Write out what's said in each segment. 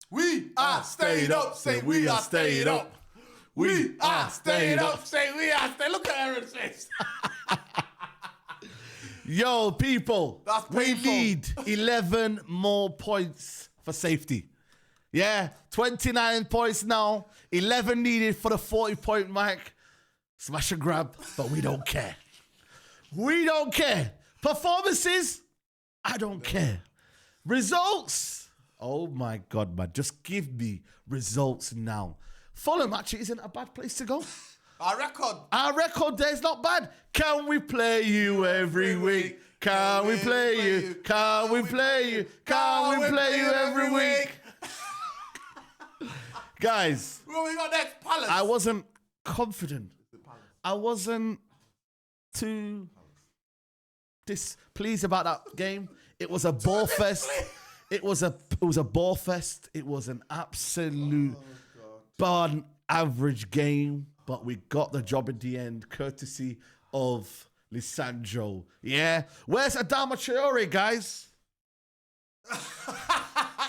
We are stayed up, say we are stayed up. We are stayed up, say we are stayed. Look at Aaron's face. Yo, people, we need 11 more points for safety. Yeah, 29 points now, 11 needed for the 40-point mark. Smash and grab, but we don't care. We don't care. Performances, I don't care. Results, oh my God, man, just give me results now. Fulham actually isn't a bad place to go. Our record there is not bad. Can we play you every week? Can we play you? Can we play you? Can we play you every week? Guys, what we got next? Palace. I wasn't confident. I wasn't too displeased about that game. It was a ball fest. It was a ball fest. It was an absolute barn average game. But we got the job in the end, courtesy of Lisandro. Yeah. Where's Adama Traore, guys?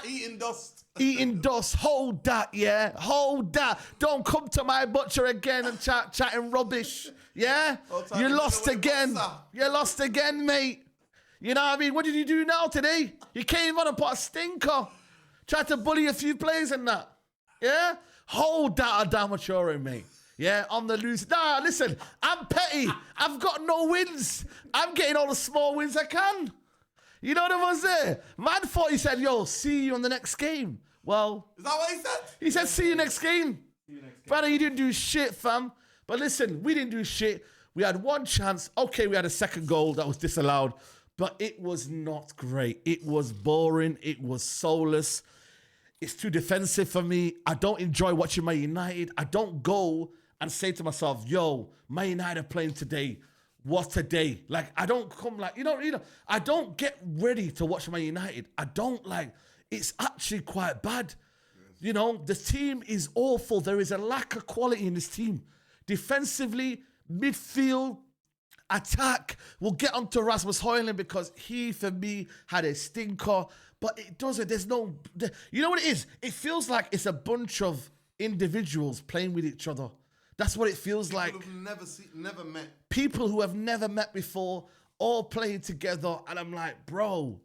Eating dust. Eating dust. Hold that, yeah? Hold that. Don't come to my butcher again and chatting rubbish. Yeah? You lost again. You lost again, mate. You know what I mean? What did you do now today? You came on and put a stinker. Tried to bully a few players and that. Yeah? Hold that, Adama Traore, mate. Yeah, on the loose. Nah, listen, I'm petty. I've got no wins. I'm getting all the small wins I can. You know what I was there? Man thought he said, yo, see you on the next game. Well. Is that what he said? He said, see you next game. Brother, you didn't do shit, fam. But listen, we didn't do shit. We had one chance. Okay, we had a second goal that was disallowed. But it was not great. It was boring. It was soulless. It's too defensive for me. I don't enjoy watching Man United. I don't go and say to myself, yo, Man United are playing today. What a day. Like, I don't come like, you know, I don't get ready to watch Man United. I don't like, it's actually quite bad. Yes. You know, the team is awful. There is a lack of quality in this team. Defensively, midfield, attack. We'll get on to Rasmus Hojlund because he, for me, had a stinker. But it doesn't, there's no, you know what it is? It feels like it's a bunch of individuals playing with each other. That's what it feels like. People who've never met. People who have never met before, all playing together. And I'm like, bro,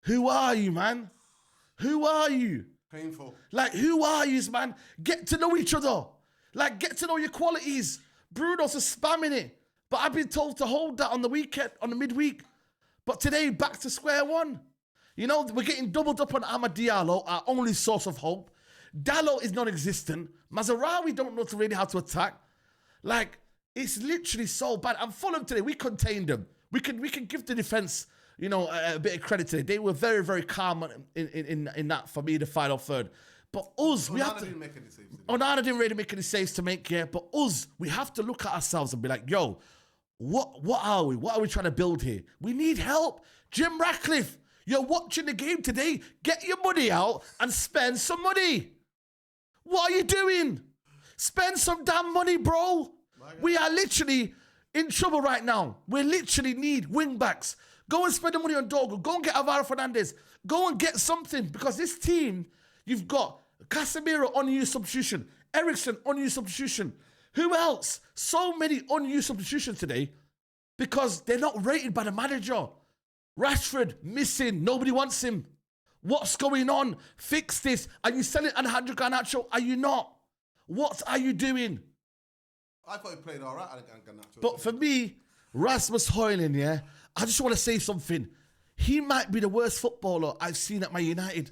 who are you, man? Who are you? Painful. Like, who are you, man? Get to know each other. Like, get to know your qualities. Bruno's just spamming it. But I've been told to hold that on the weekend, on the midweek. But today, back to square one. You know, we're getting doubled up on Amad Diallo, our only source of hope. Dallo is non-existent. Mazarawi don't know really how to attack. Like, it's literally so bad. And Fulham today, we contained them. We can give the defence, you know, a bit of credit today. They were very, very calm in that, for me, the final third. But us, we have to... didn't make any saves. Onana didn't really make any saves to make, yeah. But us, we have to look at ourselves and be like, yo, what are we? What are we trying to build here? We need help. Jim Ratcliffe, you're watching the game today. Get your money out and spend some money. What are you doing? Spend some damn money, bro. We are literally in trouble right now. We literally need wing backs. Go and spend the money on Dogo. Go and get Alvaro Fernandez. Go and get something. Because this team, you've got Casemiro unused substitution. Eriksen unused substitution. Who else? So many unused substitutions today because they're not rated by the manager. Rashford missing. Nobody wants him. What's going on? Fix this. Are you selling Alejandro Garnacho? Are you not? What are you doing? I thought he played all right, Garnacho. But for me, Rasmus Hojlund, yeah, I just want to say something. He might be the worst footballer I've seen at Man United.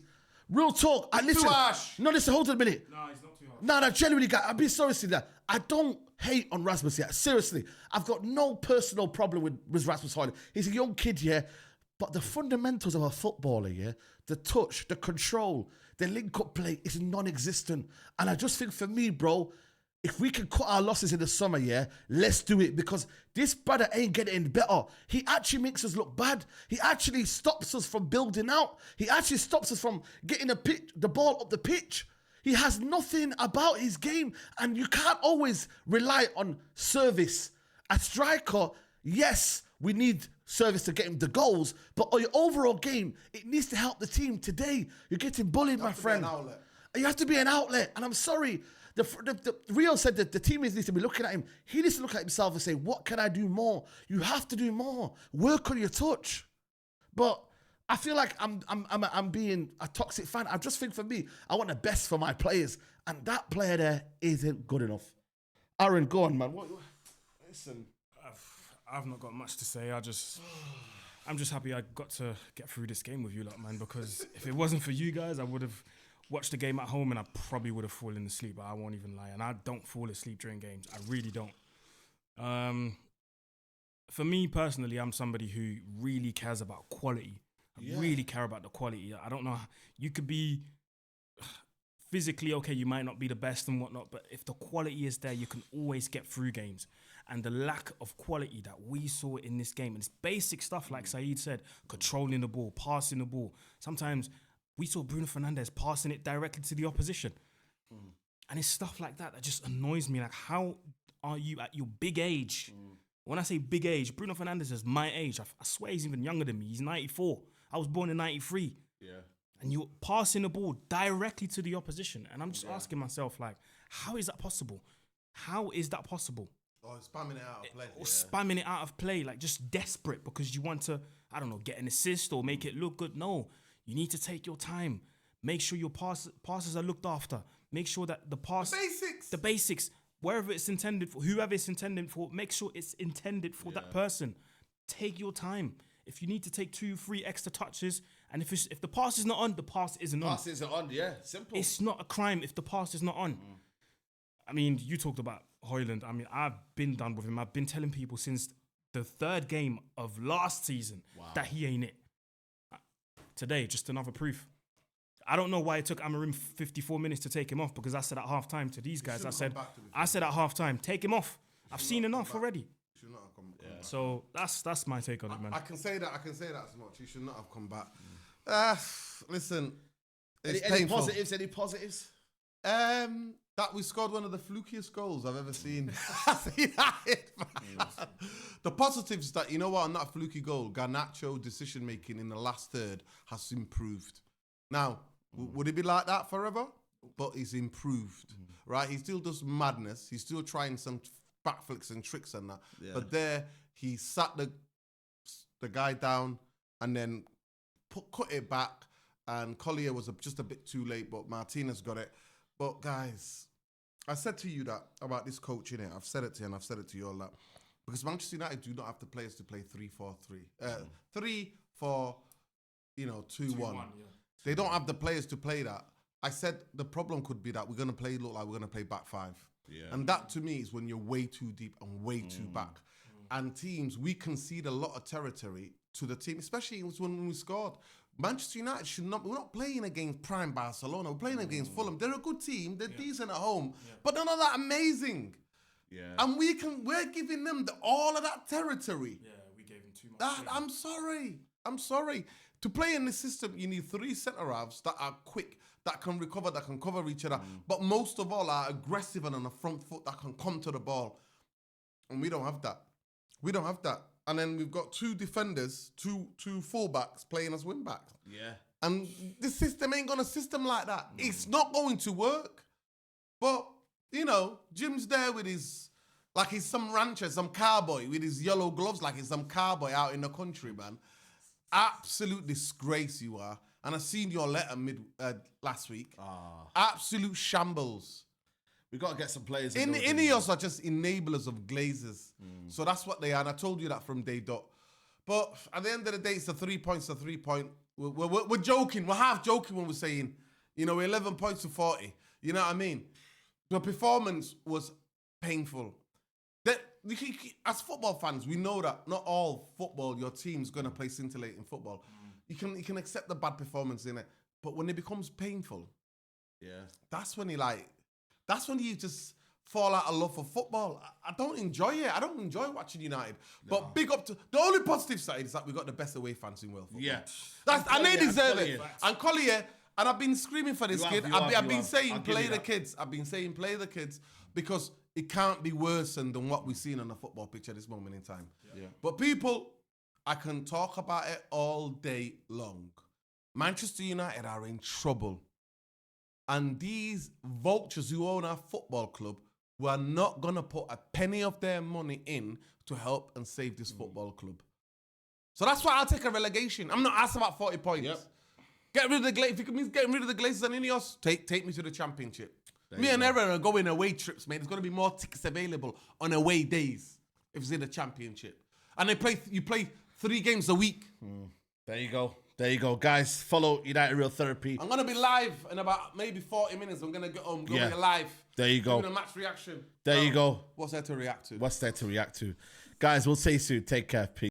Real talk. Listen. Too harsh. No, listen, hold on a minute. No, he's not too harsh. No, genuinely, guys, I'll be sorry to say that. I don't hate on Rasmus yet. Seriously. I've got no personal problem with Rasmus Hojlund. He's a young kid, yeah. But the fundamentals of a footballer, yeah, the touch, the control, the link-up play is non-existent. And I just think for me, bro, if we can cut our losses in the summer, yeah, let's do it. Because this brother ain't getting any better. He actually makes us look bad. He actually stops us from building out. He actually stops us from getting the ball up the pitch. He has nothing about his game. And you can't always rely on service. A striker, yes, we need service to get him the goals, but on your overall game, it needs to help the team today. You're getting bullied, my friend. You have to be an outlet. And I'm sorry. The Rio said that the teammates need to be looking at him. He needs to look at himself and say, what can I do more? You have to do more. Work on your touch. But I feel like I'm being a toxic fan. I just think for me, I want the best for my players. And that player there isn't good enough. Aaron, go on, man. Listen. I've not got much to say. I'm just happy I got to get through this game with you lot, man, because if it wasn't for you guys, I would have watched the game at home and I probably would have fallen asleep. I won't even lie. And I don't fall asleep during games. I really don't. For me personally, I'm somebody who really cares about quality. I really care about the quality. I don't know. You could be physically okay, you might not be the best and whatnot, but if the quality is there, you can always get through games. And the lack of quality that we saw in this game, and it's basic stuff like Saeed said, controlling the ball, passing the ball. Sometimes we saw Bruno Fernandes passing it directly to the opposition. And it's stuff like that that just annoys me. Like, how are you at your big age? When I say big age, Bruno Fernandes is my age. I swear he's even younger than me. He's 94. I was born in 93. Yeah. And you're passing the ball directly to the opposition. And I'm just asking myself, like, how is that possible? How is that possible? Oh, spamming it out of play. Or spamming it out of play, like just desperate because you want to, I don't know, get an assist or make it look good. No, you need to take your time. Make sure your passes are looked after. Make sure that the basics, wherever it's intended for, whoever it's intended for, make sure it's intended for that person. Take your time. If you need to take 2-3 extra touches, and if the pass is not on, the pass isn't on. Pass isn't on, yeah, simple. It's not a crime if the pass is not on. I mean, you talked about Hojlund. I mean, I've been done with him. I've been telling people since the third game of last season that he ain't it. Today, just another proof. I don't know why it took Amorim 54 minutes to take him off, because I said at halftime to these guys, I said at halftime, take him off. I've seen enough already. Should not have come back. So that's my take on it, man. I can say that as much. He should not have come back. Listen, it's any positives? That we scored one of the flukiest goals I've ever seen. The positives that, you know what, on that fluky goal, Garnacho decision making in the last third has improved. Now, would it be like that forever? But he's improved, right? He still does madness. He's still trying some backflips and tricks and that. Yeah. But there, he sat the guy down and then cut it back. And Collier was just a bit too late, but Martinez got it. But guys, I said to you that about this coach in it. I've said it to you and I've said it to you all that. Because Manchester United do not have the players to play 3-4-3. 3-4, 2-1. Yeah. They don't have the players to play that. I said the problem could be that we're going to look like we're going to play back five. Yeah. And that to me is when you're way too deep and way too back. And teams, we concede a lot of territory to the team, especially when we scored. Manchester United we're not playing against prime Barcelona. We're playing against Fulham. They're a good team. They're decent at home, but they're not that amazing. Yeah. And we're giving them all of that territory. Yeah, we gave them too much. I'm sorry. To play in this system, you need 3 centre-halves that are quick, that can recover, that can cover each other, but most of all are aggressive and on the front foot that can come to the ball. And we don't have that. And then we've got 2 defenders, two fullbacks playing as wing backs. Yeah. And the system ain't got a system like that. It's not going to work. But, Jim's there with like he's some rancher, some cowboy with his yellow gloves, like he's some cowboy out in the country, man. Absolute disgrace you are. And I seen your letter last week. Absolute shambles. We've got to get some players. Ineos are just enablers of Glazers. So that's what they are. And I told you that from day dot. But at the end of the day, it's a 3 points, a 3 point. We're joking. We're half joking when we're saying, we're 11 points to 40. You know what I mean? The performance was painful. As football fans, we know that not all football, your team's going to play scintillating football. You can accept the bad performance in it. But when it becomes painful, that's when you just fall out of love for football. I don't enjoy it. I don't enjoy watching United. No. But big up to... The only positive side is that we got the best away fans in world football. Yeah. And they deserve it. And Collier, and I've been screaming for this kid. I've been saying play the kids. I've been saying play the kids because it can't be worse than what we've seen on the football pitch at this moment in time. Yeah. But people, I can talk about it all day long. Manchester United are in trouble. And these vultures who own our football club were not going to put a penny of their money in to help and save this football club. So that's why I'll take a relegation. I'm not asked about 40 points. Yep. Get rid of the Glazers. If it means getting rid of the Glazers and Ineos, take me to the championship. Me and Aaron are going away trips, mate. There's going to be more tickets available on away days if it's in the championship. And you play 3 games a week. There you go. There you go. Guys, follow United Real Therapy. I'm going to be live in about maybe 40 minutes. I'm going to get home, go live. There you go. Doing a match reaction. There you go. What's there to react to? What's there to react to? Guys, we'll see you soon. Take care. Peace.